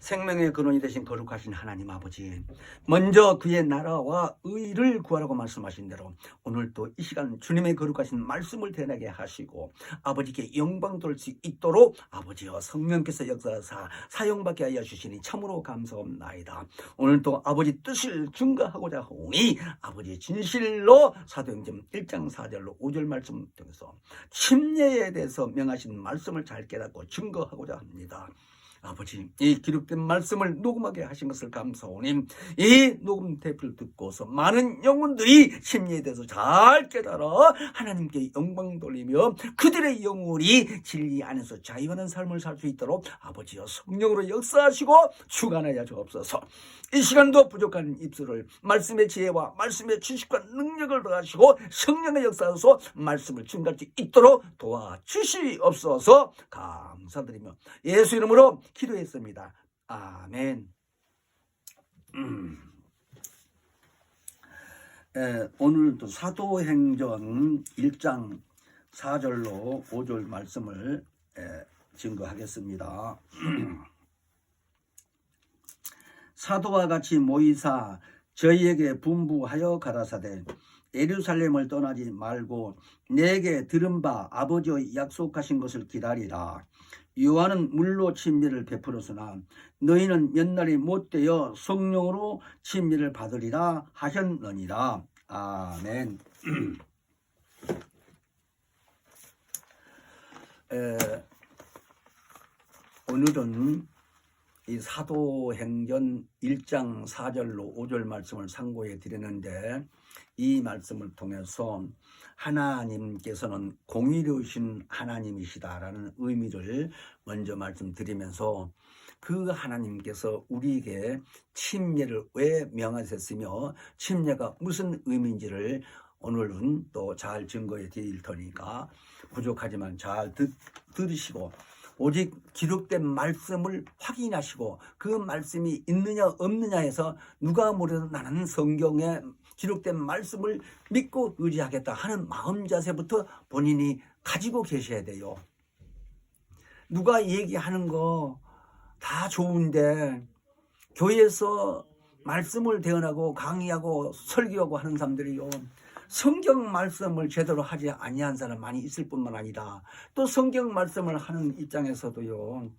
생명의 근원이 되신 거룩하신 하나님 아버지, 먼저 그의 나라와 의를 구하라고 말씀하신 대로 오늘도 이 시간 주님의 거룩하신 말씀을 대나게 하시고 아버지께 영광 돌 수 있도록 아버지여 성령께서 역사하사 사용받게 하여 주시니 참으로 감사옵나이다. 오늘도 아버지 뜻을 증거하고자 하오니 아버지 진실로 사도행전 1장 4절로 5절 말씀 통해서 침례에 대해서 명하신 말씀을 잘 깨닫고 증거하고자 합니다. 아버지, 이 기록된 말씀을 녹음하게 하신 것을 감사오니 이 녹음 테이프를 듣고서 많은 영혼들이 심리에 대해서 잘 깨달아 하나님께 영광 돌리며 그들의 영혼이 진리 안에서 자유하는 삶을 살 수 있도록 아버지여 성령으로 역사하시고 주관하여 주옵소서. 이 시간도 부족한 입술을 말씀의 지혜와 말씀의 지식과 능력을 더하시고 성령의 역사에서 말씀을 증가할 수 있도록 도와주시옵소서. 감사드리며 예수 이름으로 기도했습니다. 아멘. 오늘도 사도행전 1장 4절로 5절 말씀을 증거하겠습니다. 사도와 같이 모이사 저희에게 분부하여 가라사대 예루살렘을 떠나지 말고 내게 들은 바 아버지의 약속하신 것을 기다리라. 요한은 물로 침례를 베풀었으나 너희는 몇 날이 못되어 성령으로 침례를 받으리라 하셨느니라. 아멘. 오늘은 이 사도행전 1장 4절로 5절 말씀을 상고해 드렸는데 이 말씀을 통해서 하나님께서는 공의로우신 하나님이시다라는 의미를 먼저 말씀드리면서 그 하나님께서 우리에게 침례를 왜 명하셨으며 침례가 무슨 의미인지를 오늘은 또 잘 증거해 드릴 테니까 부족하지만 잘 들으시고 오직 기록된 말씀을 확인하시고 그 말씀이 있느냐 없느냐 해서 누가 뭐래도 나는 성경에 기록된 말씀을 믿고 의지하겠다 하는 마음 자세부터 본인이 가지고 계셔야 돼요. 누가 얘기하는 거 다 좋은데 교회에서 말씀을 대언하고 강의하고 설교하고 하는 사람들이요, 성경 말씀을 제대로 하지 아니한 사람 많이 있을 뿐만 아니라 또 성경 말씀을 하는 입장에서도요,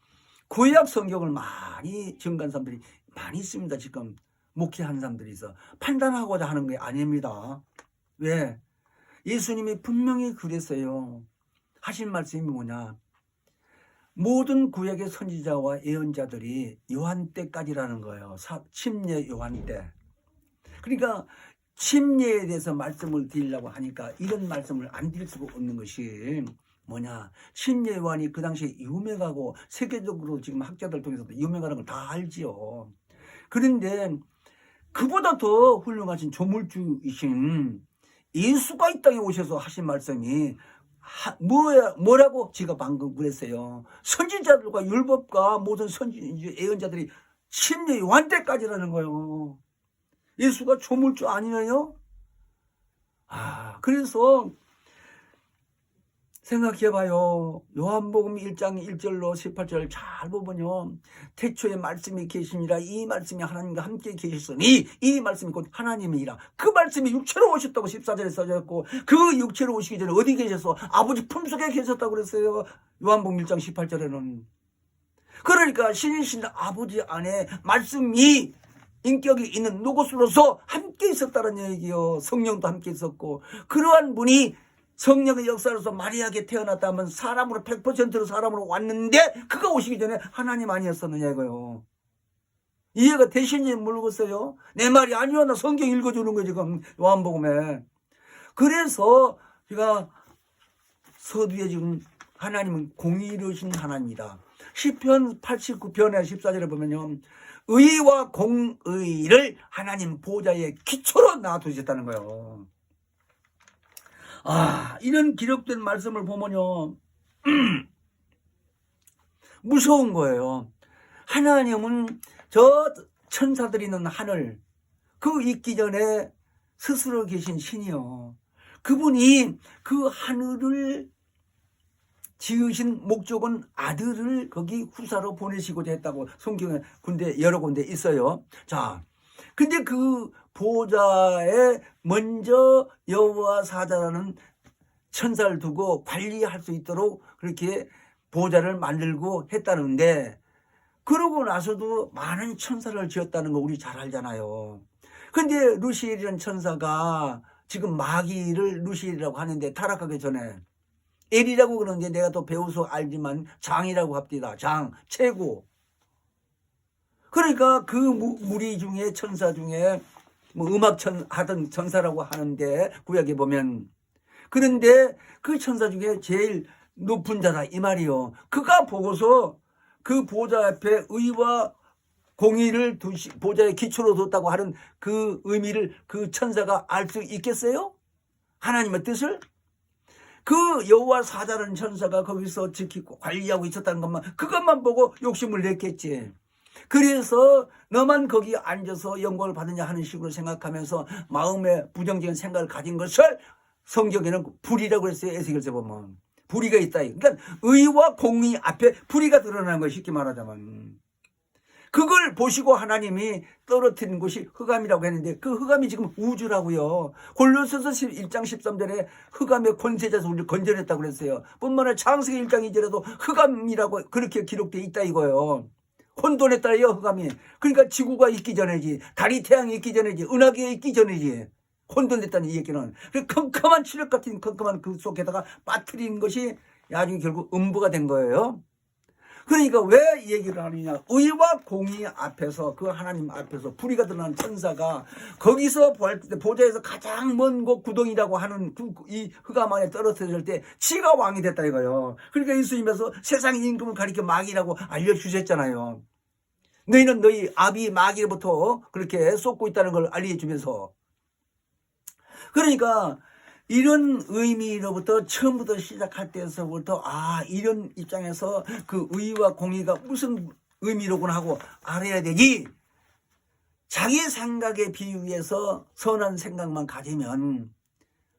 구약 성경을 많이 증거한 사람들이 많이 있습니다. 지금 목회하는 사람들이 있어 판단하고자 하는 게 아닙니다. 왜? 예수님이 분명히 그랬어요. 하신 말씀이 뭐냐? 모든 구약의 선지자와 예언자들이 요한 때까지라는 거예요. 침례 요한 때. 그러니까 침례에 대해서 말씀을 드리려고 하니까 이런 말씀을 안 드릴 수가 없는 것이 뭐냐? 침례 요한이 그 당시에 유명하고 세계적으로 지금 학자들 통해서도 유명하다는 걸 다 알지요. 그런데 그보다 더 훌륭하신 조물주이신 예수가 이 땅에 오셔서 하신 말씀이 뭐라고 제가 방금 그랬어요. 선지자들과 율법과 모든 예언자들이 침례 요한 때까지라는 거예요. 예수가 조물주 아니에요? 그래서 생각해봐요. 요한복음 1장 1절로 18절 잘 보면요, 태초에 말씀이 계시니라 이 말씀이 하나님과 함께 계셨으니 이 말씀이 곧 하나님이라. 그 말씀이 육체로 오셨다고 14절에 써졌고 그 육체로 오시기 전에 어디 계셔서 아버지 품속에 계셨다고 그랬어요. 요한복음 1장 18절에는. 그러니까 신이신 아버지 안에 말씀이 인격이 있는 노고스로서 함께 있었다는 얘기요. 성령도 함께 있었고 그러한 분이 성령의 역사로서 마리아에게 태어났다면 사람으로 100%로 사람으로 왔는데 그가 오시기 전에 하나님 아니었었느냐 이거요. 이해가 되시는지 모르겠어요. 내 말이 아니요. 나 성경 읽어주는 거 지금 요한복음에. 그래서 제가 서두에 지금 하나님은 공의로우신 하나님이다. 시편 89편의 14절에 보면요, 의와 공의를 하나님 보좌의 기초로 놔두셨다는 거예요. 이런 기록된 말씀을 보면요, 무서운 거예요. 하나님은 저 천사들이 있는 하늘, 그 있기 전에 스스로 계신 신이요. 그분이 그 하늘을 지으신 목적은 아들을 거기 후사로 보내시고자 했다고 성경에 군데 여러 군데 있어요. 자, 근데 그 보좌에 먼저 여호와 사자라는 천사를 두고 관리할 수 있도록 그렇게 보좌를 만들고 했다는데, 그러고 나서도 많은 천사를 지었다는 거 우리 잘 알잖아요. 근데 루시엘이라는 천사가 지금 마귀를 루시엘이라고 하는데, 타락하기 전에 엘이라고 그러는데 내가 또 배워서 알지만 장이라고 합니다. 장, 최고. 그러니까 그 무리 중에 천사 중에 뭐 하던 천사라고 하는데 구약에 보면, 그런데 그 천사 중에 제일 높은 자다 이 말이요. 그가 보고서 그 보좌 앞에 의와 공의를 보좌의 기초로 뒀다고 하는 그 의미를 그 천사가 알 수 있겠어요? 하나님의 뜻을? 그 여호와 사자라는 천사가 거기서 지키고 관리하고 있었다는 그것만 보고 욕심을 냈겠지. 그래서 너만 거기 앉아서 영광을 받느냐 하는 식으로 생각하면서 마음에 부정적인 생각을 가진 것을 성경에는 불의라고 그랬어요. 에스겔서 보면 불의가 있다. 그러니까 의와 공의 앞에 불의가 드러나는 거, 쉽게 말하자면. 그걸 보시고 하나님이 떨어뜨린 것이 흑암이라고 했는데, 그 흑암이 지금 우주라고요. 골로새서 1장 13절에 흑암의 권세자에서 우리를 건져냈다고 그랬어요. 뿐만 아니라 창세기 1장 2절에도 흑암이라고 그렇게 기록되어 있다 이거예요. 혼돈에 따라요, 흑암이. 그러니까 지구가 있기 전에지, 달이 태양이 있기 전에지, 은하계가 있기 전에지 혼돈됐다는 이 얘기는. 컴컴한 칠흑 같은 컴컴한 그 속에다가 빠뜨리는 것이 나중에 결국 음부가 된 거예요. 그러니까 왜 이 얘기를 하느냐. 의와 공의 앞에서, 그 하나님 앞에서 불의가 드러난 천사가 거기서 보좌에서 가장 먼 곳 구덩이라고 하는 이 흑암 안에 떨어뜨릴 때 지가 왕이 됐다 이거예요. 그러니까 예수님께서 세상의 임금을 가리켜 마귀라고 알려주셨잖아요. 너희는 너희 아비 마귀로부터 그렇게 쏟고 있다는 걸 알려주면서. 그러니까 이런 의미로부터 처음부터 시작할 때에서부터 이런 입장에서 그 의와 공의가 무슨 의미로구나 하고 알아야 되지. 자기 생각에 비유해서 선한 생각만 가지면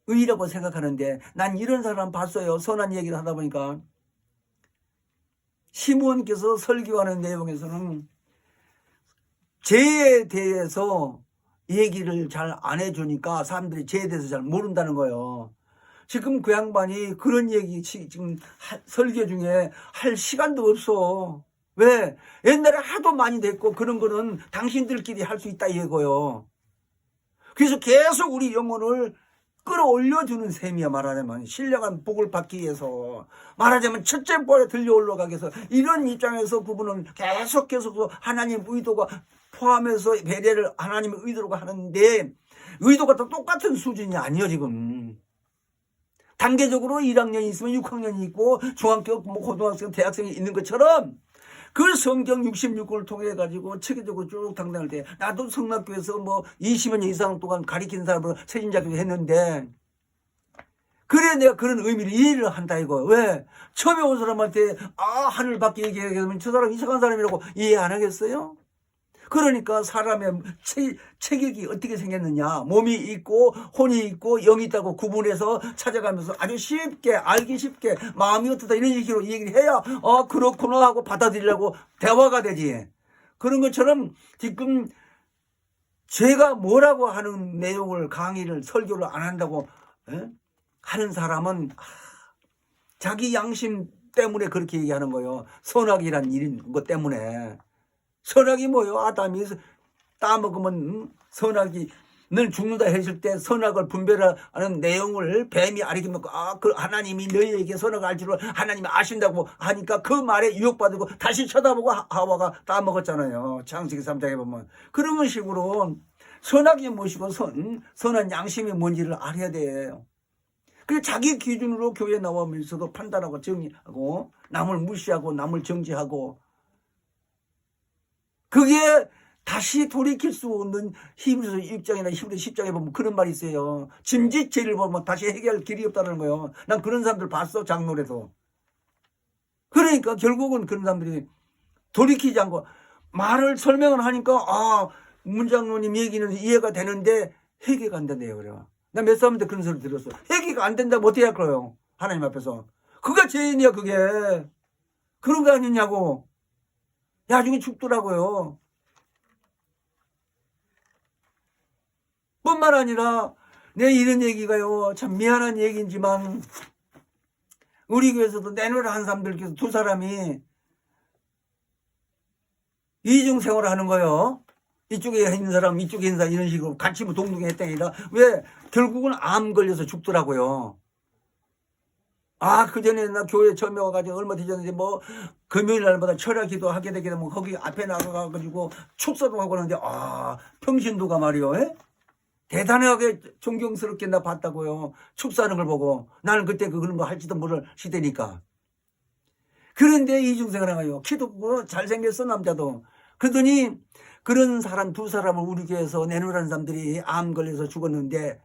의라고 생각하는데, 난 이런 사람 봤어요. 선한 얘기를 하다 보니까 시므온께서 설교하는 내용에서는 죄에 대해서 얘기를 잘 안 해주니까 사람들이 죄에 대해서 잘 모른다는 거예요. 지금 그 양반이 그런 얘기 지금 설교 중에 할 시간도 없어. 왜? 옛날에 하도 많이 됐고 그런 거는 당신들끼리 할 수 있다 이거예요. 그래서 계속 우리 영혼을 끌어올려주는 셈이야. 말하자면 신령한 복을 받기 위해서, 말하자면 첫째 볼에 들려 올라가기 위해서, 이런 입장에서 그분은 계속 하나님 의도가 포함해서 배려를 하나님의 의도로 하는데, 의도가 다 똑같은 수준이 아니에요. 지금 단계적으로 1학년이 있으면 6학년이 있고 중학교, 고등학생, 대학생이 있는 것처럼, 그 성경 66권을 통해 가지고 체계적으로 쭉 당당할 때, 나도 성락교에서 20년 이상 동안 가리킨 사람으로 세진자기도 했는데, 그래 내가 그런 의미를 이해를 한다 이거. 왜? 처음에 온 사람한테 하늘 밖에 얘기하면 저 사람 이상한 사람이라고 이해 안 하겠어요? 그러니까 사람의 체격이 어떻게 생겼느냐, 몸이 있고 혼이 있고 영이 있다고 구분해서 찾아가면서 아주 쉽게 알기 쉽게 마음이 어떻다 이런 식으로 얘기를 해야 그렇구나 하고 받아들이려고 대화가 되지. 그런 것처럼 지금 제가 뭐라고 하는 내용을 강의를 설교를 안 한다고 하는 사람은 자기 양심 때문에 그렇게 얘기하는 거예요. 선악이란 일인 것 때문에. 선악이 뭐예요? 아담이 따먹으면 선악이 늘 죽는다 했을 때 선악을 분별하는 내용을 뱀이 가리키면 그 하나님이 너희에게 선악을 알 줄을 하나님이 아신다고 하니까 그 말에 유혹받고 다시 쳐다보고 하와가 따먹었잖아요. 창세기 3장에 보면. 그런 식으로 선악이 무엇이고 선한 양심이 뭔지를 알아야 돼요. 그래서 자기 기준으로 교회 나오면서도 판단하고 정의하고 남을 무시하고 남을 정죄하고, 그게 다시 돌이킬 수 없는 히브리서 6장이나 히브리서 10장에 보면 그런 말이 있어요. 짐짓 죄를 보면 다시 해결할 길이 없다는 거예요. 난 그런 사람들 봤어, 장로에서. 그러니까 결국은 그런 사람들이 돌이키지 않고 말을 설명을 하니까 문장로님 얘기는 이해가 되는데 해결가 안 된대요. 그래요. 나 몇 사람한테 그런 소리 들었어. 해결가 안 된다면 어떻게 할 거예요? 하나님 앞에서. 그가 죄인이야 그게. 그런 거 아니냐고. 나중에 죽더라고요. 뿐만 아니라 내 이런 얘기가요 참 미안한 얘기지만 우리 교회에서도 내노라 한 사람들께서 두 사람이 이중생활을 하는 거예요. 이쪽에 있는 사람 이쪽에 있는 사람 이런 식으로 같이 뭐 동등했다가 아니라 왜 결국은 암 걸려서 죽더라고요. 그전에 나 교회 처음에 와가지고 얼마 뒤졌는데 뭐 금요일 날마다 철야 기도 하게 되게 되면 거기 앞에 나가가지고 축사도 하고 하는데 평신도가 말이요. 대단하게 존경스럽게 나 봤다고요. 축사하는 걸 보고. 나는 그때 그런 거 할지도 모를 시대니까. 그런데 이중생활 하요. 키도 크고 잘생겼어 남자도. 그러더니 그런 사람 두 사람을 우리 교회에서 내놓으라는 사람들이 암 걸려서 죽었는데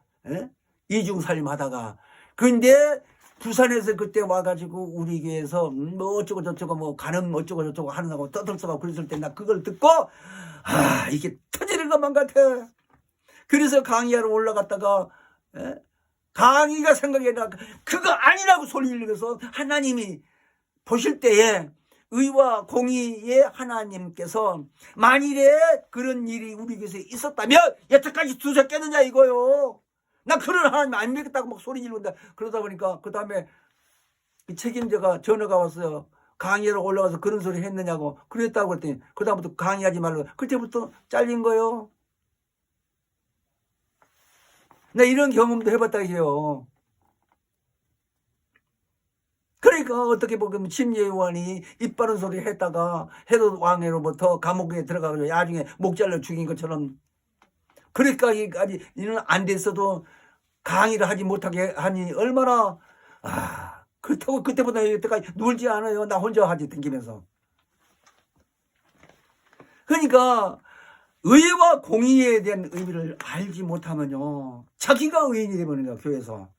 이중살림 하다가. 근데 부산에서 그때 와가지고 우리 교회에서 뭐 어쩌고 저쩌고 뭐 간음 어쩌고 저쩌고 하는다고 떠들썩하고 그랬을 때 나 그걸 듣고 이게 터지는 것만 같아. 그래서 강의하러 올라갔다가 강의가 생각이 나 그거 아니라고 소리를 내면서 하나님이 보실 때에 의와 공의의 하나님께서 만일에 그런 일이 우리 교회에 있었다면 여태까지 두셨겠느냐 이거요. 나 그런 하나님 안 믿겠다고 막 소리 지르는다. 그러다 보니까 그 다음에 책임자가 전화가 왔어요. 강의하러 올라가서 그런 소리 했느냐고. 그랬다고 그랬더니 그 다음부터 강의하지 말고. 그때부터 잘린 거요. 나 이런 경험도 해봤다 이게요. 그러니까 어떻게 보면 심예요한이 입 바른 소리 했다가 헤롯 왕으로부터 감옥에 들어가서 나중에 목 잘라 죽인 것처럼. 그러니까 이는 안 됐어도 강의를 하지 못하게 하니 얼마나 그렇다고 그때보다 여태까지 놀지 않아요. 나 혼자 하지 댕기면서. 그러니까 의와 공의에 대한 의미를 알지 못하면요 자기가 의인이 되버리는 거야 교회에서.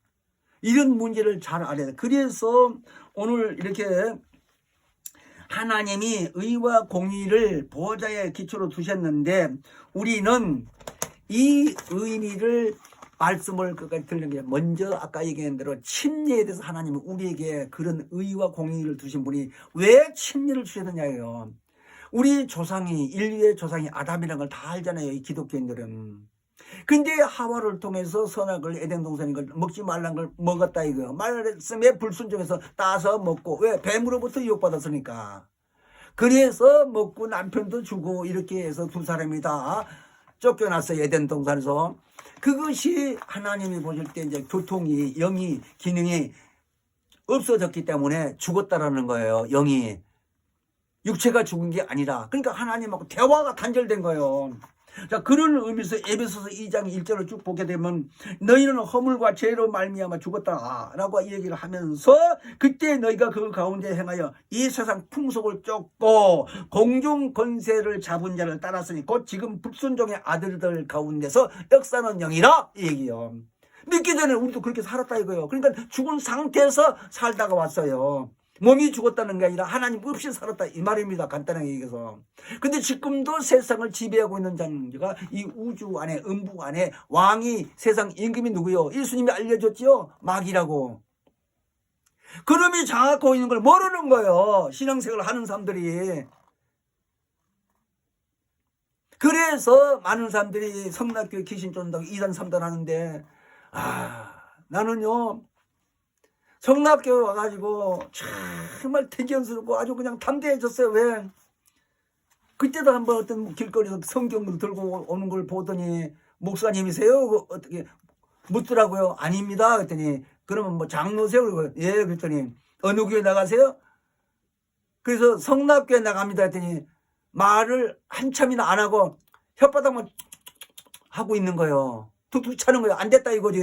이런 문제를 잘 알아야 돼. 그래서 오늘 이렇게 하나님이 의와 공의를 보호자의 기초로 두셨는데 우리는 이 의미를 말씀을 끝까지 들는 게 먼저 아까 얘기한 대로 침례에 대해서 하나님은 우리에게 그런 의와 공의를 두신 분이 왜 침례를 주셨느냐예요. 우리 조상이 인류의 조상이 아담이라는 걸 다 알잖아요. 이 기독교인들은. 근데 하와를 통해서 선악을 에덴 동산인 걸 먹지 말라는 걸 먹었다 이거예요. 말씀에 불순종해서 따서 먹고 왜 뱀으로부터 유혹받았으니까. 그래서 먹고 남편도 주고 이렇게 해서 두 사람이 다 쫓겨났어요. 에덴 동산에서. 그것이 하나님이 보실 때 이제 교통이 영이 기능이 없어졌기 때문에 죽었다라는 거예요. 영이. 육체가 죽은 게 아니라. 그러니까 하나님하고 대화가 단절된 거예요. 자, 그런 의미에서 에베소서 2장 1절을 쭉 보게 되면 너희는 허물과 죄로 말미암아 죽었다라고 얘기를 하면서 그때 너희가 그 가운데 행하여 이 세상 풍속을 쫓고 공중 권세를 잡은 자를 따랐으니 곧 지금 불순종의 아들들 가운데서 역사는 영이라 이 얘기요. 믿기 전에 우리도 그렇게 살았다 이거예요. 그러니까 죽은 상태에서 살다가 왔어요. 몸이 죽었다는 게 아니라 하나님 없이 살았다 이 말입니다. 간단하게 얘기해서. 근데 지금도 세상을 지배하고 있는 자가 이 우주 안에 음부 안에 왕이 세상 임금이 누구요? 예수님이 알려줬죠. 마귀라고. 그놈이 장악하고 있는 걸 모르는 거예요. 신앙생활을 하는 사람들이. 그래서 많은 사람들이 성락교회 귀신 쫓는다고 2단 3단 하는데 나는요 성락교회 와가지고 정말 대견스럽고 아주 그냥 담대해졌어요. 왜? 그때도 한번 어떤 길거리에서 성경을 들고 오는 걸 보더니 목사님이세요? 어떻게 묻더라고요. 아닙니다. 그랬더니 그러면 뭐 장로세요? 그러고 예. 그랬더니 어느 교회 나가세요? 그래서 성락교회 나갑니다. 했더니 말을 한참이나 안 하고 혓바닥만 하고 있는 거예요. 툭툭 차는 거예요. 안 됐다 이거지.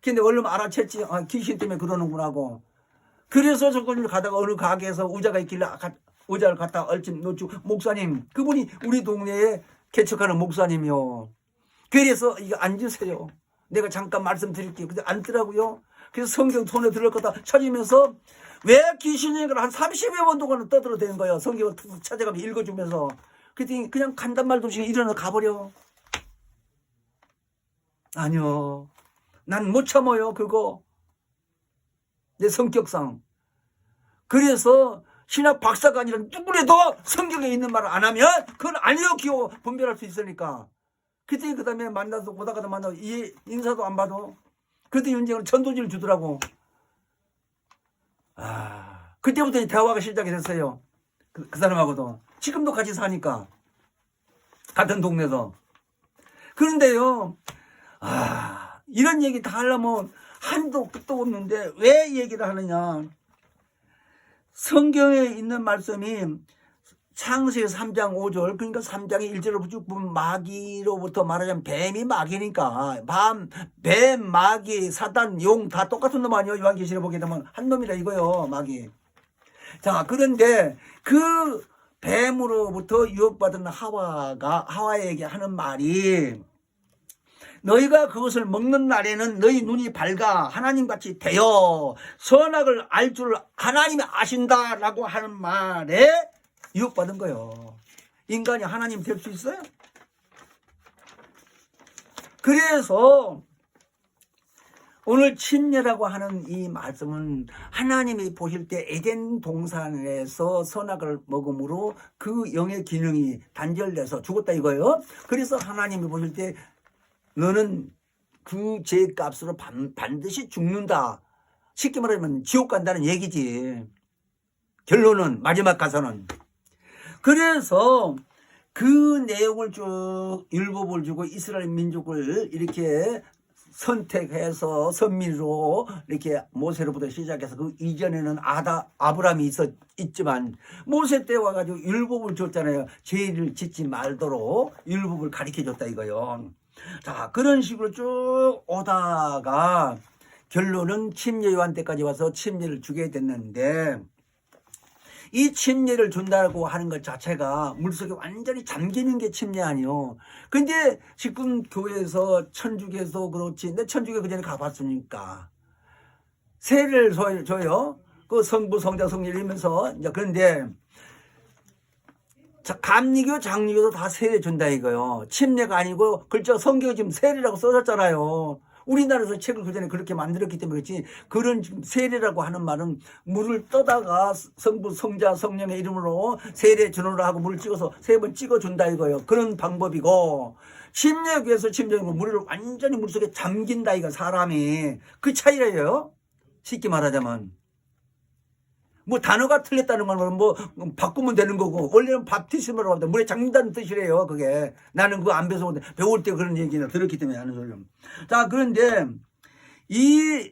근데 얼른 알아챘지. 귀신 때문에 그러는구나 하고. 그래서 저걸 가다가 어느 가게에서 의자가 있길래 의자를 갖다 얼씬 놓치고 목사님 그분이 우리 동네에 개척하는 목사님이요. 그래서 이거 앉으세요. 내가 잠깐 말씀드릴게요. 근데 앉더라고요. 그래서 성경 손에 들을 거다 찾으면서 왜 귀신이 한 30여 번 동안 떠들어대는 거예요. 성경을 툭툭 찾아가면 읽어주면서. 그랬더니 그냥 간단 말도 없이 일어나 가버려. 아니요. 난 못 참아요 그거. 내 성격상. 그래서 신학 박사가 아니라 누구라도 성경에 있는 말을 안 하면 그건 아니요 기호 분별할 수 있으니까. 그때 그 다음에 만나서 오다가도 만나고 인사도 안 받아. 그때 윤정은 전도지를 주더라고. 그때부터 이 대화가 시작이 됐어요. 그 사람하고도. 지금도 같이 사니까. 같은 동네에서. 그런데요, 이런 얘기 다 하려면 한도 끝도 없는데 왜 얘기를 하느냐. 성경에 있는 말씀이 창세기 3장 5절, 그러니까 3장의 1절을 쭉 보면 마귀로부터 말하자면 뱀이 마귀니까 뱀, 마귀, 사단, 용 다 똑같은 놈 아니에요. 요한계시록 보게 되면 한 놈이라 이거요, 마귀. 자, 그런데 그 뱀으로부터 유혹받은 하와에게 하는 말이 너희가 그것을 먹는 날에는 너희 눈이 밝아 하나님같이 되어 선악을 알 줄 하나님이 아신다라고 하는 말에 유혹받은 거예요. 인간이 하나님 될 수 있어요? 그래서 오늘 침례라고 하는 이 말씀은 하나님이 보실 때 에덴 동산에서 선악을 먹음으로 그 영의 기능이 단절돼서 죽었다 이거예요. 그래서 하나님이 보실 때 너는 그 죄값으로 반드시 죽는다. 쉽게 말하면 지옥 간다는 얘기지. 결론은 마지막 가서는. 그래서 그 내용을 쭉 율법을 주고 이스라엘 민족을 이렇게 선택해서 선민으로 이렇게 모세로부터 시작해서 그 이전에는 아브라함이 있지만 모세 때 와가지고 율법을 줬잖아요. 죄를 짓지 말도록 율법을 가르쳐 줬다 이거요. 자, 그런 식으로 쭉 오다가 결론은 침례 요한 때까지 와서 침례를 주게 됐는데 이 침례를 준다고 하는 것 자체가 물속에 완전히 잠기는 게 침례 아니요. 근데 지금 교회에서 천주교에서 그렇지. 내 천주교 그 전에 가봤으니까. 세례를 줘요. 그 성부, 성자, 성령 이러면서. 그런데 감리교, 장리교도 다 세례 준다 이거요. 침례가 아니고 글자 성경에 지금 세례라고 써졌잖아요. 우리나라에서 책을 그 전에 그렇게 만들었기 때문에 그렇지 그런 세례라고 하는 말은 물을 떠다가 성부, 성자, 성령의 이름으로 세례 준으로 하고 물을 찍어서 3번 찍어준다 이거예요. 그런 방법이고 침례교에서 침례는 물을 완전히 물속에 잠긴다 이거 사람이. 그 차이래요. 쉽게 말하자면. 뭐 단어가 틀렸다는 건 뭐 바꾸면 되는 거고 원래는 밥티스마라고 합니다. 물에 잠긴다는 뜻이래요. 그게 나는 그거 안 배워서 배울 때 그런 얘기나 들었기 때문에 하는 소리요. 자, 그런데 이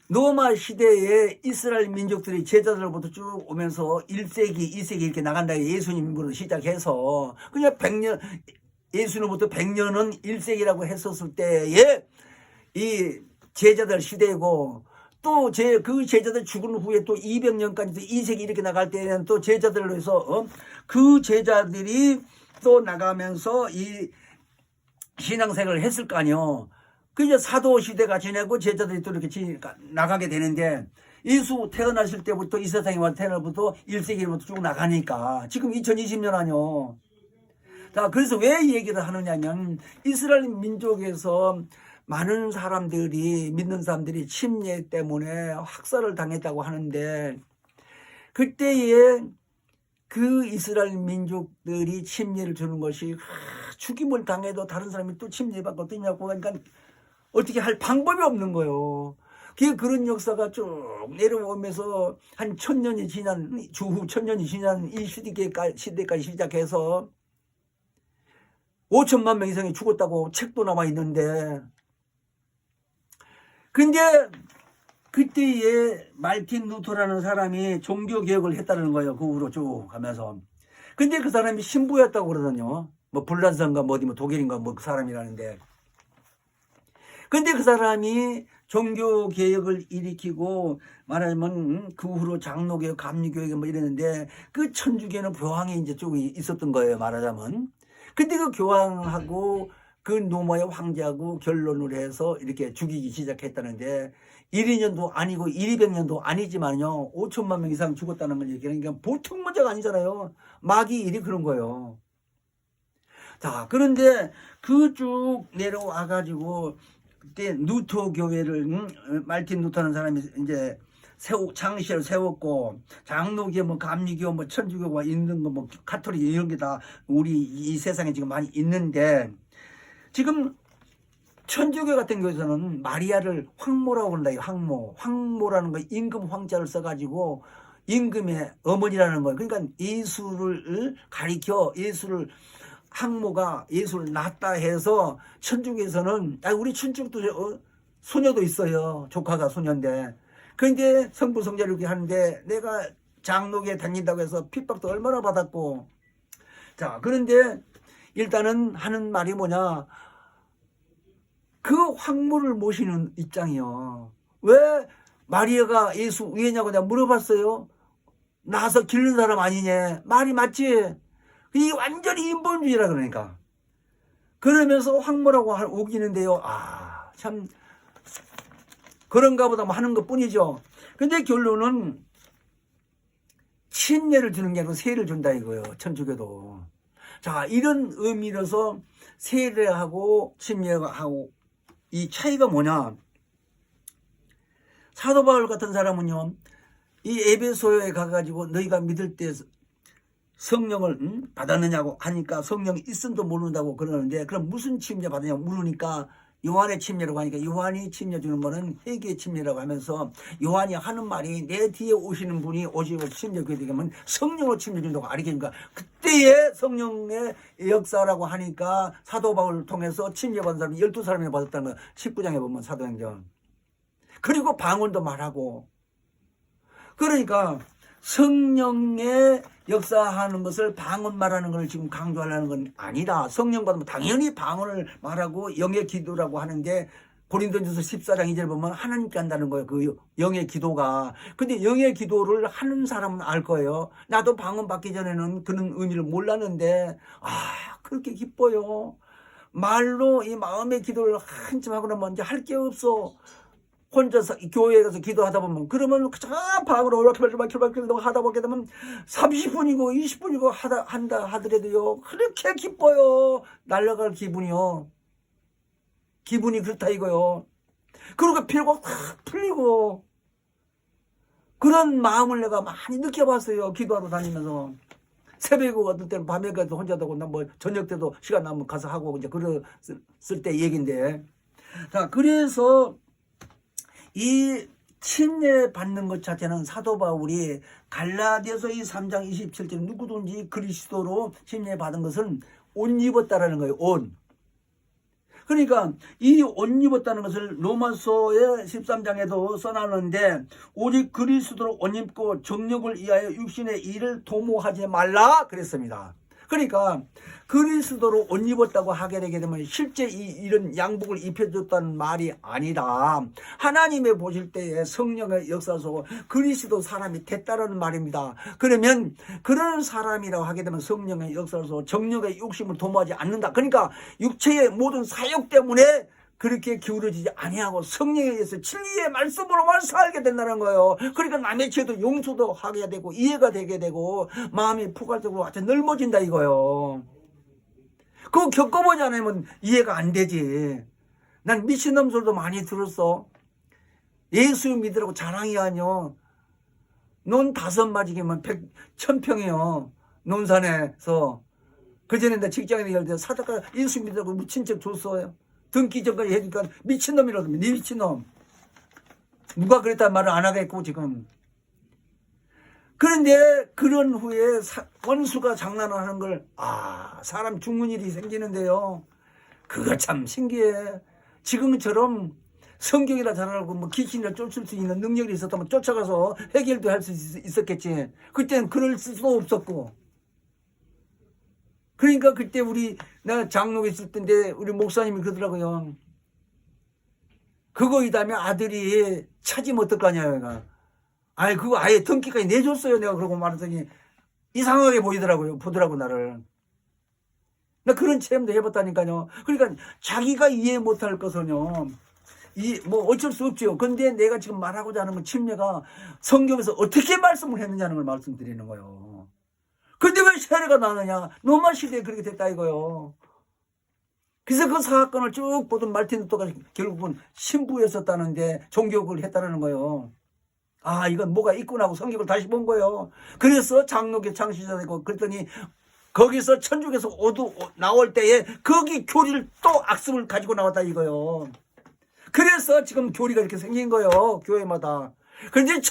로마 시대에 이스라엘 민족들이 제자들로부터 쭉 오면서 1세기, 2세기 이렇게 나간다. 예수님으로 시작해서 그냥 100년 예수님부터 100년은 1세기라고 했었을 때에 이 제자들 시대고 또 그 제자들 죽은 후에 또 200년까지 2세기 이렇게 나갈 때는 또 제자들로 해서 그 제자들이 또 나가면서 이 신앙생활을 했을 거 아니요. 그 이제 사도 시대가 지내고 제자들이 또 이렇게 나가게 되는데 예수 태어나실 때부터 이 세상에 와서 태어날부터 1세기부터 쭉 나가니까 지금 2020년 아니요. 자, 그래서 왜 이 얘기를 하느냐면 이스라엘 민족에서 많은 사람들이 믿는 사람들이 침례 때문에 학살을 당했다고 하는데 그때에 그 이스라엘 민족들이 침례를 주는 것이 죽임을 당해도 다른 사람이 또 침례받고 뜨냐고 그러니까 어떻게 할 방법이 없는 거예요. 그런 역사가 쭉 내려오면서 한 1000년이 지난 주후 1000년이 지난 이 시대까지 시작해서 5천만 명 이상이 죽었다고 책도 나와 있는데 근데 그때에 말틴 루터라는 사람이 종교개혁을 했다는 거예요. 그 후로 쭉 가면서. 근데 그 사람이 신부였다고 그러거든요. 뭐 불란서인가 뭐 어디 뭐 독일인가 뭐 그 사람이라는데. 근데 그 사람이 종교개혁을 일으키고 말하자면 그 후로 장로개혁, 감리교육 뭐 이랬는데 그 천주교는 교황이 이제 쭉 있었던 거예요. 말하자면. 근데 그 교황하고 그 노마의 황제하고 결론을 해서 이렇게 죽이기 시작했다는데 1, 2년도 아니고 1, 200년도 아니지만요. 5천만 명 이상 죽었다는 걸 얘기하는 게 보통 문제가 아니잖아요. 마귀 일이 그런 거예요. 자, 그런데 그 쭉 내려와 가지고 그때 루터 교회를 말틴 루터라는 사람이 이제 장시를 세웠고, 장로교, 뭐 감리교, 뭐 천주교가 있는 거, 뭐 가톨릭 이런 게 다 우리 이 세상에 지금 많이 있는데, 지금 천주교 같은 경우에서는 마리아를 황모라고 그런다. 황모. 황모라는 거 임금 황자를 써가지고 임금의 어머니라는 거예요. 그러니까 예수를 가리켜 예수를 황모가 예수를 낳았다 해서 천주교에서는 우리 천주교도 소녀도 있어요. 조카가 소녀인데. 그런데 성부 성자를 이렇게 하는데 내가 장로교에 다닌다고 해서 핍박도 얼마나 받았고. 자, 그런데 일단은 하는 말이 뭐냐. 그 황모를 모시는 입장이요. 왜 마리아가 예수 위냐고 내가 물어봤어요. 나서 기르는 사람 아니냐. 말이 맞지. 이 완전히 인본주의라 그러니까. 그러면서 황모라고 우기는데요. 아, 참 그런가 보다 뭐 하는 것 뿐이죠. 근데 결론은 침례를 주는 게 아니고 세례를 준다 이거예요. 천주교도. 자, 이런 의미로서 세례하고 침례하고 이 차이가 뭐냐. 사도 바울 같은 사람은요, 이 에베소에 가가지고 너희가 믿을 때 성령을 받았느냐고 하니까 성령이 있음도 모른다고 그러는데, 그럼 무슨 침례 받았냐고 물으니까 요한의 침례라고 하니까 요한이 침례 주는 거는 회개의 침례라고 하면서 요한이 하는 말이 내 뒤에 오시는 분이 오시고 침례 주게 되면 성령으로 침례 준다고 가르치니까 그때의 성령의 역사라고 하니까 사도 바울을 통해서 침례 받은 사람이 12사람이 받았다는 거 19장에 보면 사도행전. 그리고 방언도 말하고. 그러니까 성령의 역사하는 것을 방언 말하는 걸 지금 강조하려는 건 아니다. 성령 받으면 당연히 방언을 말하고 영의 기도라고 하는데 고린도전서 14장 2절 보면 하나님께 한다는 거예요. 그 영의 기도가. 근데 영의 기도를 하는 사람은 알 거예요. 나도 방언 받기 전에는 그런 의미를 몰랐는데 그렇게 기뻐요. 말로 이 마음의 기도를 한참 하고 나면 이제 할 게 없어. 혼자서 교회에 가서 기도하다 보면 그러면 방으로 올라키발키발키발키발 하다 보게 되면 30분이고 20분이고 한다 하더라도요 그렇게 기뻐요. 날아갈 기분이요. 기분이 그렇다 이거요. 그러고 피로가 탁 풀리고 그런 마음을 내가 많이 느껴봤어요. 기도하러 다니면서. 새벽에 어떤 때는 밤에 가서 혼자 하고 난 뭐 저녁 때도 시간 나면 가서 하고 이제 그랬을 때 얘기인데. 자, 그래서 이 침례 받는 것 자체는 사도 바울이 갈라디아서 이 3장 27절 누구든지 그리스도로 침례 받은 것은 옷 입었다라는 거예요. 옷. 그러니까 이 옷 입었다는 것을 로마서의 13장에도 써놨는데 오직 그리스도로 옷 입고 정욕을 위하여 육신의 일을 도모하지 말라 그랬습니다. 그러니까 그리스도로 옷 입었다고 하게 되게 되면 실제 이런 양복을 입혀줬다는 말이 아니라 하나님의 보실 때에 성령의 역사서 그리스도 사람이 됐다는 말입니다. 그러면 그런 사람이라고 하게 되면 성령의 역사서 정욕의 욕심을 도모하지 않는다. 그러니까 육체의 모든 사욕 때문에 그렇게 기울어지지 아니하고 성령에 의해서 진리의 말씀으로만 살게 된다는 거예요. 그러니까 남의 죄도 용서도 하게 되고 이해가 되게 되고 마음이 포괄적으로 아주 넓어진다 이거예요. 그거 겪어보지 않으면 이해가 안 되지. 난 미친놈 소리도 많이 들었어. 예수 믿으라고 자랑이 아니요. 논 5마디기면 1000평이요. 논산에서. 그전에 나 직장에 얘기할 때 사다가 예수 믿으라고 미친 척 줬어요. 등기 전까지 해니까 미친놈이라고. 네 미친놈. 누가 그랬단 말을 안 하겠고 지금. 그런데 그런 후에 원수가 장난을 하는 걸 사람 죽는 일이 생기는데요. 그거 참 신기해. 지금처럼 성경이라 잘 알고 뭐 귀신이라 쫓을 수 있는 능력이 있었다면 쫓아가서 해결도 할 수 있었겠지. 그때는 그럴 수도 없었고. 그러니까 그때 내가 장로에 있을 때인데 우리 목사님이 그러더라고요. 그거 이다음에 아들이 찾으면 어떡하냐 내가. 그거 아예 등기까지 내줬어요 내가. 그러고 말했더니 이상하게 보더라고 나를. 나 그런 체험도 해봤다니까요. 그러니까 자기가 이해 못할 것은요 뭐 어쩔 수 없죠. 근데 내가 지금 말하고자 하는 건 침례가 성경에서 어떻게 말씀을 했느냐는 걸 말씀드리는 거예요. 근데 왜 세례가 나느냐? 로마 시대에 그렇게 됐다 이거요. 그래서 그 사건을 쭉 보던 말틴 루터가 결국은 신부였었다는데 종교를 했다는 거예요. 아, 이건 뭐가 있구나 하고 성경을 다시 본 거예요. 그래서 장로교 창시자 되고 그랬더니 거기서 천주교에서 나올 때에 거기 교리를 또 악습을 가지고 나왔다 이거요. 그래서 지금 교리가 이렇게 생긴 거예요. 교회마다. 그런데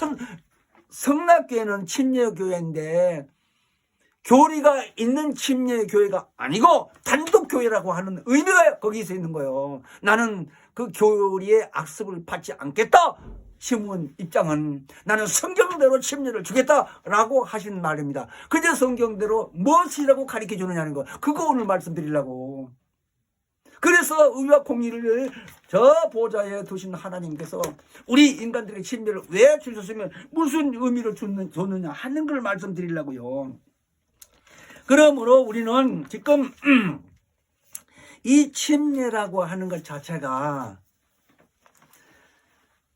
성락교회는 침례교회인데 교리가 있는 침례교회가 아니고 단독교회라고 하는 의미가 거기서 있는 거예요. 나는 그 교리의 악습을 받지 않겠다. 시몬 입장은 나는 성경대로 침례를 주겠다라고 하신 말입니다. 근데 성경대로 무엇이라고 가르쳐 주느냐는 거. 그거 오늘 말씀드리려고. 그래서 의와 공의를 저 보좌에 두신 하나님께서 우리 인간들의 침례를 왜 주셨으면 무슨 의미를 줬느냐 하는 걸 말씀드리려고요. 그러므로 우리는 지금 이 침례라고 하는 것 자체가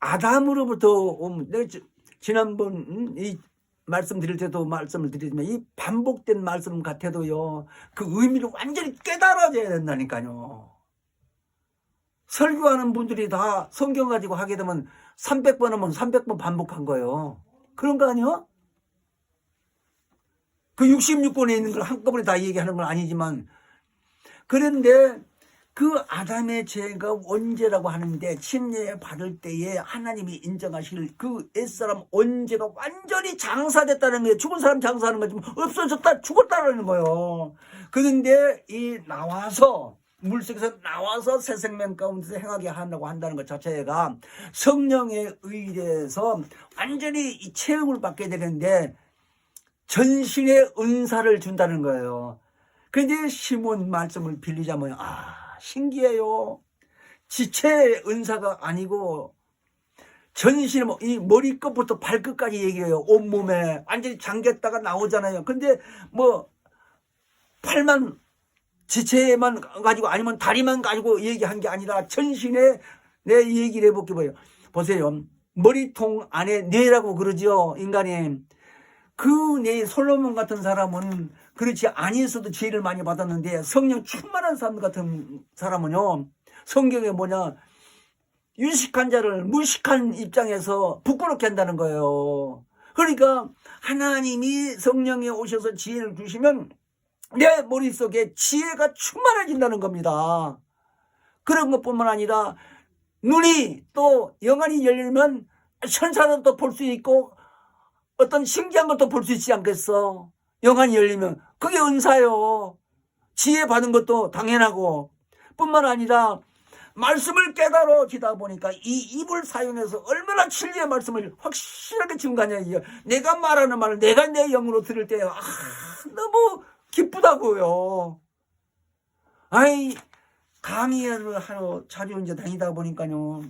아담으로부터 내가 지난번 이 말씀드릴 때도 말씀을 드리지만 이 반복된 말씀 같아도요 그 의미를 완전히 깨달아져야 된다니까요. 설교하는 분들이 다 성경 가지고 하게 되면 300번 하면 300번 반복한 거예요. 그런 거 아니요? 그 66권에 있는 걸 한꺼번에 다 얘기하는 건 아니지만 그런데 그 아담의 죄가 원죄라고 하는데 침례 받을 때에 하나님이 인정하실 그 옛사람 원죄가 완전히 장사됐다는 거예요. 죽은 사람 장사하는 거지 없어졌다 죽었다라는 거예요. 그런데 이 나와서 물속에서 나와서 새 생명 가운데서 행하게 한다고 한다는 것 자체가 성령에 의해서 완전히 이 체험을 받게 되는데 전신의 은사를 준다는 거예요. 그런데 시몬 말씀을 빌리자면 신기해요. 지체의 은사가 아니고 전신의 이 머리끝부터 발끝까지 얘기해요. 온몸에 완전히 잠겼다가 나오잖아요. 근데 뭐 팔만 지체만 가지고 아니면 다리만 가지고 얘기한 게 아니라 전신에 내 얘기를 해볼게요. 보세요. 머리통 안에 뇌라고 그러죠. 인간이. 그 뇌 솔로몬 같은 사람은 그렇지 아니어서도 죄를 많이 받았는데 성령 충만한 사람 같은 사람은요. 성경에 뭐냐. 유식한 자를 무식한 입장에서 부끄럽게 한다는 거예요. 그러니까 하나님이 성령에 오셔서 지혜를 주시면 내 머릿속에 지혜가 충만해진다는 겁니다. 그런 것뿐만 아니라 눈이 또 영안이 열리면 천사도 또 볼 수 있고 어떤 신기한 것도 볼 수 있지 않겠어? 영안이 열리면 그게 은사요. 지혜 받은 것도 당연하고 뿐만 아니라 말씀을 깨달아지다 보니까 이 입을 사용해서 얼마나 진리의 말씀을 확실하게 증가하냐. 내가 말하는 말을 내가 내 영으로 들을 때 너무 기쁘다고요. 아이 강의를 하러 자주 이제 다니다 보니까요.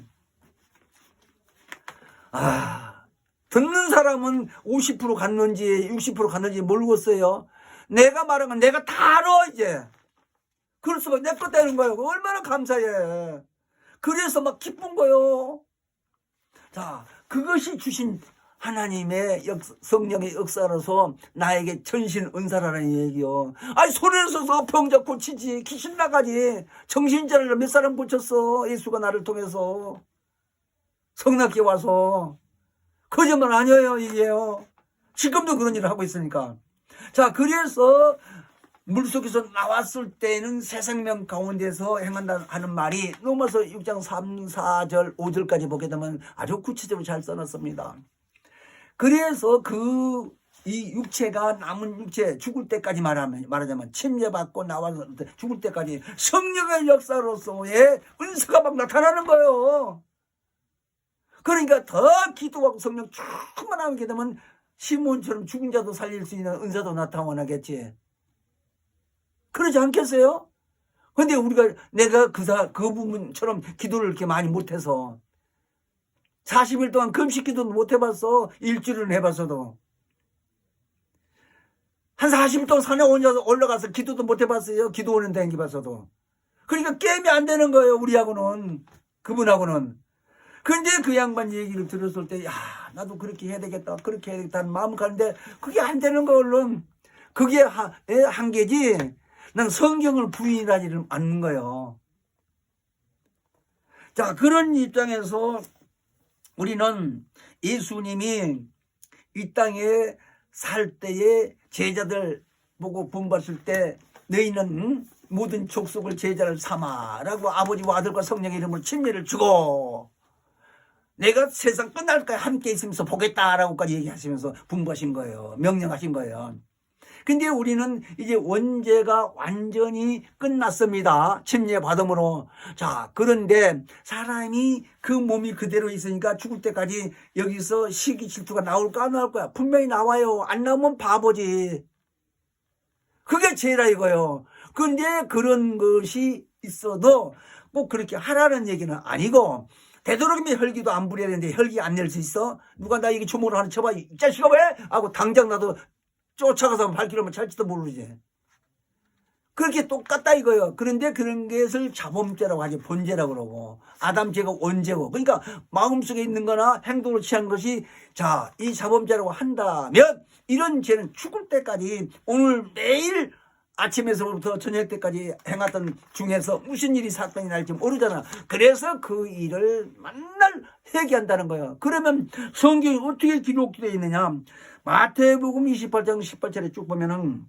듣는 사람은 50% 갔는지 60% 갔는지 모르겠어요. 내가 말한 건 내가 다 알아 이제. 그럴 수가 내 것 되는 거예요. 얼마나 감사해. 그래서 막 기쁜 거요. 자, 그것이 주신 하나님의 성령의 역사로서 나에게 전신 은사라는 얘기요. 손에 서서 병자 고치지, 귀신 나가지, 정신자를 몇 사람 고쳤어. 예수가 나를 통해서. 성낙교에 와서. 거짓말 아니에요, 이게요. 지금도 그런 일을 하고 있으니까. 자, 그래서 물속에서 나왔을 때는 새 생명 가운데서 행한다 하는 말이 넘어서 6장 3, 4절, 5절까지 보게 되면 아주 구체적으로 잘 써놨습니다. 그래서 이 육체가 남은 육체 죽을 때까지 말하자면 침례받고 나와서 죽을 때까지 성령의 역사로서의 은사가 막 나타나는 거예요. 그러니까 더 기도하고 성령 충만하게 되면 시몬처럼 죽은 자도 살릴 수 있는 은사도 나타나겠지. 그러지 않겠어요? 근데 내가 그 부분처럼 기도를 이렇게 많이 못해서 40일 동안 금식 기도도 못 해봤어. 일주일은 해봤어도. 한 40일 동안 산에 올라가서 기도도 못 해봤어요. 기도원에 다니봤어도. 그러니까 게임이 안 되는 거예요. 우리하고는. 그분하고는. 근데 그 양반 얘기를 들었을 때 나도 그렇게 해야 되겠다. 그렇게 해야 되겠다는 마음을 가는데 그게 안 되는 거 얼른. 그게 한계지. 난 성경을 부인하지를 않는 거예요. 자, 그런 입장에서 우리는 예수님이 이 땅에 살 때에 제자들 보고 분부하실 때 너희는 모든 족속을 제자를 삼아라고 아버지와 아들과 성령의 이름으로 침례를 주고 내가 세상 끝날까지 함께 있으면서 보겠다라고까지 얘기하시면서 분부하신 거예요. 명령하신 거예요. 근데 우리는 이제 원죄가 완전히 끝났습니다. 침례 받음으로. 자, 그런데 사람이 그 몸이 그대로 있으니까 죽을 때까지 여기서 시기 질투가 나올까 안 나올 거야? 분명히 나와요. 안 나오면 바보지. 그게 죄라 이거요. 그런데 그런 것이 있어도 꼭 그렇게 하라는 얘기는 아니고 되도록이면 혈기도 안 부려야 되는데 혈기 안 낼 수 있어? 누가 나 이게 주먹으로 하나 쳐봐. 이 자식아 왜? 하고 당장 나도 쫓아가서 발키려면 찰지도 모르지. 그렇게 똑같다 이거예요. 그런데 그런 것을 자범죄라고 하지 본죄라고 그러고 아담죄가 원죄고 그러니까 마음속에 있는 거나 행동을 취한 것이 자, 이 자범죄라고 한다면 이런 죄는 죽을 때까지 오늘 매일 아침에서부터 저녁 때까지 행하던 중에서 무슨 일이 사건이 날지 모르잖아. 그래서 그 일을 맨날 회개한다는 거예요. 그러면 성경이 어떻게 기록되어 있느냐. 마태복음 28장 18절에 쭉 보면은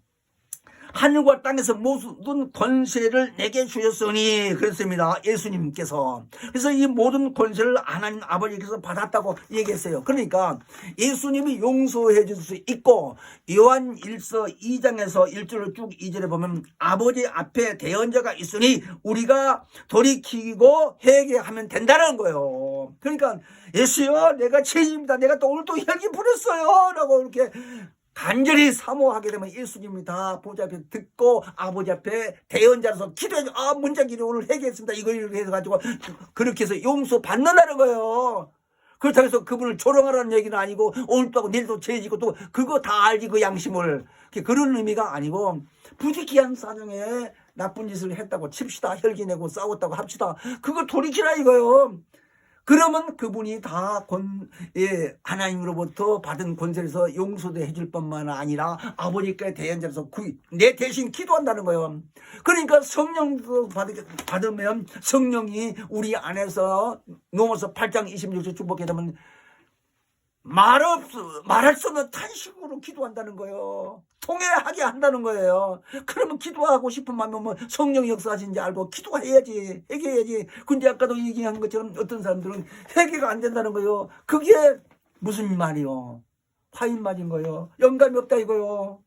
하늘과 땅에서 모든 권세를 내게 주셨으니 그랬습니다. 예수님께서. 그래서 이 모든 권세를 하나님 아버지께서 받았다고 얘기했어요. 그러니까 예수님이 용서해 줄 수 있고 요한 1서 2장에서 1절을 쭉 2절에 보면 아버지 앞에 대언자가 있으니 우리가 돌이키고 회개하면 된다는 거예요. 그러니까 예수여 내가 죄인입니다. 내가 또 오늘 또 혈기 부렸어요. 라고 이렇게 간절히 사모하게 되면 예수님이 다 보좌 앞에 듣고 아버지 앞에 대언자로서 기도해 문자길이 오늘 회개했습니다. 이걸 해가지고 그렇게 해서 용서 받는다는 거예요. 그렇다고 해서 그분을 조롱하라는 얘기는 아니고 오늘 또 하고 내일도 죄지고 또 그거 다 알지 그 양심을. 그런 의미가 아니고 부득이한 사정에 나쁜 짓을 했다고 칩시다. 혈기 내고 싸웠다고 합시다. 그거 돌이키라 이거요. 그러면 그분이 다 하나님으로부터 받은 권세에서 용서도 해줄 뿐만 아니라 아버지께 대언자로서 내 대신 기도한다는 거예요. 그러니까 성령도 받으면 성령이 우리 안에서 넘어서 8장 26절 축복해 되면 말할 수 없는 탄식으로 기도한다는 거예요. 통회하게 한다는 거예요. 그러면 기도하고 싶은 마음이 오면 성령 역사하신지 알고 기도해야지, 회개해야지. 근데 아까도 얘기한 것처럼 어떤 사람들은 회개가 안 된다는 거예요. 그게 무슨 말이요? 화인말인 거예요. 영감이 없다 이거요.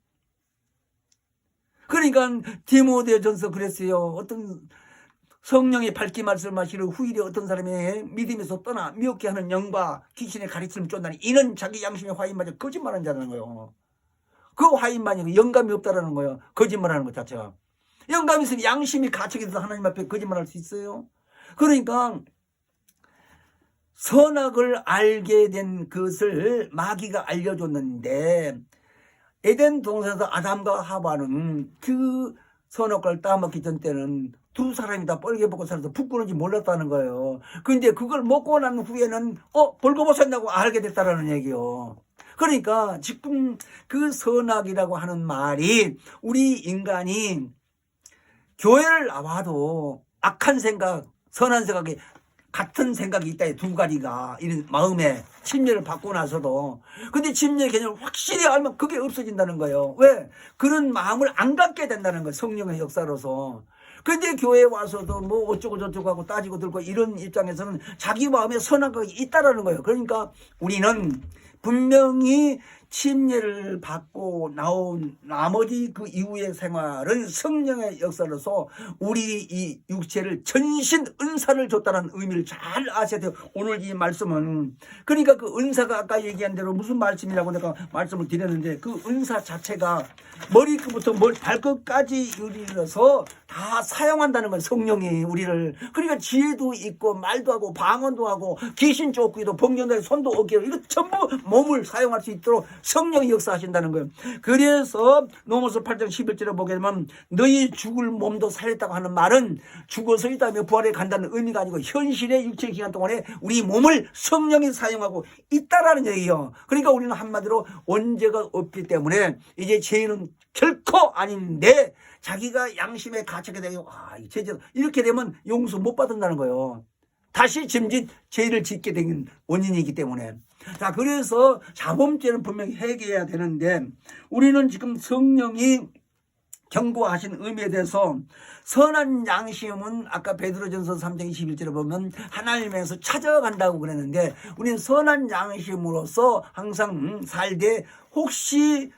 그러니까 디모데전서 그랬어요. 어떤 성령의 밝기 말씀하시는 후일에 어떤 사람이 믿음에서 떠나 미혹게 하는 영과 귀신의 가르침을 쫓나니 이는 자기 양심의 화인마저 거짓말하는 자라는 거예요. 그 화인만이 영감이 없다라는 거예요. 거짓말하는 것 자체가. 영감이 있으면 양심이 가책이 돼서 하나님 앞에 거짓말할 수 있어요. 그러니까 선악을 알게 된 것을 마귀가 알려줬는데 에덴 동산에서 아담과 하와는 그 선악과를 따먹기 전 때는 두 사람이 다 뻘개 먹고 살아서 부끄러운지 몰랐다는 거예요. 근데 그걸 먹고 난 후에는 벌거벗었다고 알게 됐다라는 얘기요. 그러니까 지금 그 선악이라고 하는 말이 우리 인간이 교회를 나와도 악한 생각, 선한 생각이 같은 생각이 있다. 두 가지가 이런 마음에 침례를 받고 나서도. 근데 침례 개념을 확실히 알면 그게 없어진다는 거예요. 왜? 그런 마음을 안 갖게 된다는 거예요. 성령의 역사로서. 근데 교회에 와서도 뭐 어쩌고 저쩌고 하고 따지고 들고 이런 입장에서는 자기 마음에 선한 것이 있다라는 거예요. 그러니까 우리는 분명히 침례를 받고 나온 나머지 그 이후의 생활은 성령의 역사로서 우리 이 육체를 전신 은사를 줬다는 의미를 잘 아셔야 돼요. 오늘 이 말씀은 그러니까 그 은사가 아까 얘기한 대로 무슨 말씀이라고 내가 말씀을 드렸는데 그 은사 자체가 머리끝부터 발끝까지 이르러서 다 사용한다는 거예요. 성령이 우리를. 그러니까 지혜도 있고 말도 하고 방언도 하고 귀신 쫓기도 봉전도 하고 손도 어깨로 이거 전부 몸을 사용할 수 있도록 성령이 역사하신다는 거예요. 그래서 로마서 8장 11절에 보게 되면 너희 죽을 몸도 살렸다고 하는 말은 죽어서 이 다음에 부활에 간다는 의미가 아니고 현실의 육체 기간 동안에 우리 몸을 성령이 사용하고 있다라는 얘기예요. 그러니까 우리는 한마디로 원죄가 없기 때문에 이제 죄는 결코 아닌데 자기가 양심에 가책이 되고 이렇게 되면 용서 못 받는다는 거예요. 다시 짐짓 죄를 짓게 된 원인이기 때문에. 자, 그래서 자범죄는 분명히 해결해야 되는데 우리는 지금 성령이 경고하신 의미에 대해서 선한 양심은 아까 베드로전서 3장 21절에 보면 하나님에서 찾아간다고 그랬는데 우리는 선한 양심으로서 항상 살되 혹시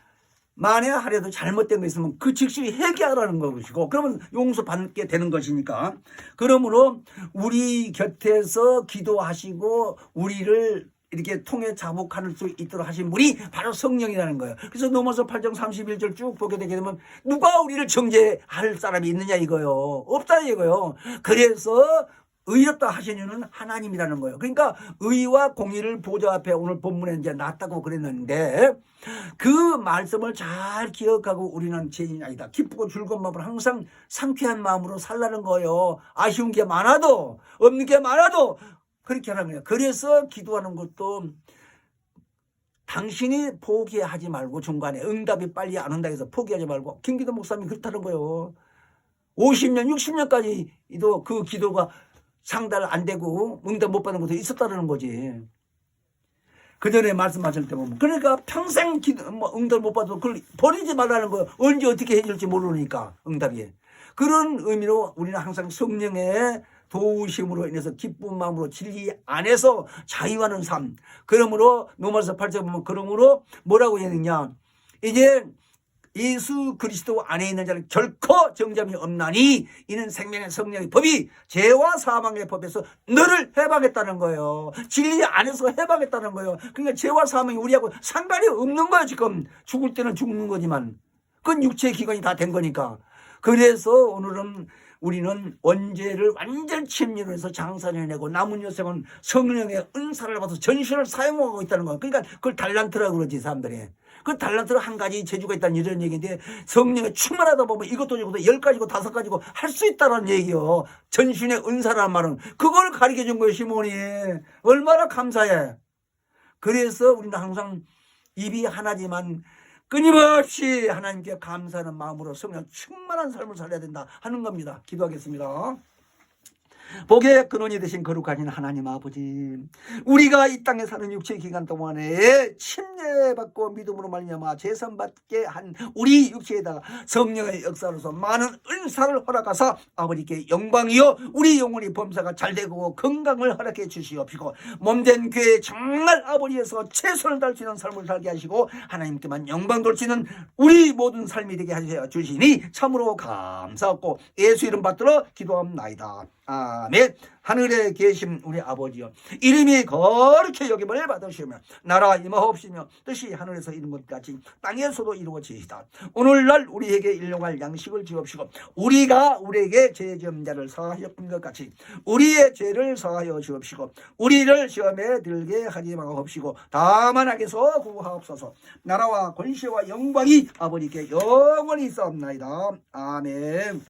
만에 하려도 잘못된 거 있으면 그 즉시 회개하라는 것이고 그러면 용서받게 되는 것이니까 그러므로 우리 곁에서 기도하시고 우리를 이렇게 통해 자복할 수 있도록 하신 분이 바로 성령이라는 거예요. 그래서 넘어서 8장 31절 쭉 보게 되게 되면 누가 우리를 정죄할 사람이 있느냐 이거요. 없다 이거요. 그래서 의롭다 하신 이는 하나님이라는 거예요. 그러니까 의와 공의를 보좌 앞에 오늘 본문에 이제 놨다고 그랬는데 그 말씀을 잘 기억하고 우리는 죄인이 아니다. 기쁘고 즐거운 마음으로 항상 상쾌한 마음으로 살라는 거예요. 아쉬운 게 많아도 없는 게 많아도 그렇게 하는 거예요. 그래서 기도하는 것도 당신이 포기하지 말고 중간에 응답이 빨리 안 온다 해서 포기하지 말고 김기도 목사님이 그렇다는 거예요. 50년 60년까지도 그 기도가 상달 안 되고 응답 못 받는 것도 있었다는 거지. 그 전에 말씀하실 때 보면 그러니까 평생 응답 못 받아도 그걸 버리지 말라는 거예요. 언제 어떻게 해줄지 모르니까 응답이. 그런 의미로 우리는 항상 성령의 도우심으로 인해서 기쁜 마음으로 진리 안에서 자유하는 삶. 그러므로 로마서 8절 보면 그러므로 뭐라고 했느냐. 이제 예수 그리스도 안에 있는 자는 결코 정죄함이 없나니 이는 생명의 성령의 법이 죄와 사망의 법에서 너를 해방했다는 거예요. 진리 안에서 해방했다는 거예요. 그러니까 죄와 사망이 우리하고 상관이 없는 거예요. 지금 죽을 때는 죽는 거지만 그건 육체의 기관이 다 된 거니까. 그래서 오늘은 우리는 원죄를 완전 침륜해서 장사를 내고 남은 여생은 성령의 은사를 받아서 전신을 사용하고 있다는 거예요. 그러니까 그걸 달란트라고 그러지 사람들이. 그 달란트로 한 가지 재주가 있다는 이런 얘기인데 성령에 충만하다 보면 이것도 저것도 10가지고 5가지고 할 수 있다는 얘기요. 전신의 은사라는 말은 그걸 가르쳐 준 거예요. 시몬이. 얼마나 감사해. 그래서 우리는 항상 입이 하나지만 끊임없이 하나님께 감사하는 마음으로 성령 충만한 삶을 살아야 된다 하는 겁니다. 기도하겠습니다. 복의 근원이 되신 거룩하신 하나님 아버지, 우리가 이 땅에 사는 육체의 기간 동안에 침례받고 믿음으로 말미암아 제선받게 한 우리 육체에다가 성령의 역사로서 많은 은사를 허락하사 아버지께 영광이요 우리 영혼이 범사가 잘되고 건강을 허락해 주시옵시고 몸된 교회 정말 아버지에서 최선을 다할 수 있는 삶을 살게 하시고 하나님께만 영광 돌리는 우리 모든 삶이 되게 하셔 주시니 참으로 감사하고 예수 이름 받들어 기도합나이다. 아멘. 하늘에 계신 우리 아버지여, 이름이 거룩히 여김을 받으시며 나라 임하옵시며 뜻이 하늘에서 이룬 것 같이 땅에서도 이루어지이다. 오늘날 우리에게 일용할 양식을 주옵시고 우리가 우리에게 죄 지은 자를 사하였던 것 같이 우리의 죄를 사하여 주옵시고 우리를 시험에 들게 하지 마옵시고 다만 악에서 구하옵소서. 나라와 권세와 영광이 아버지께 영원히 있사옵나이다. 아멘.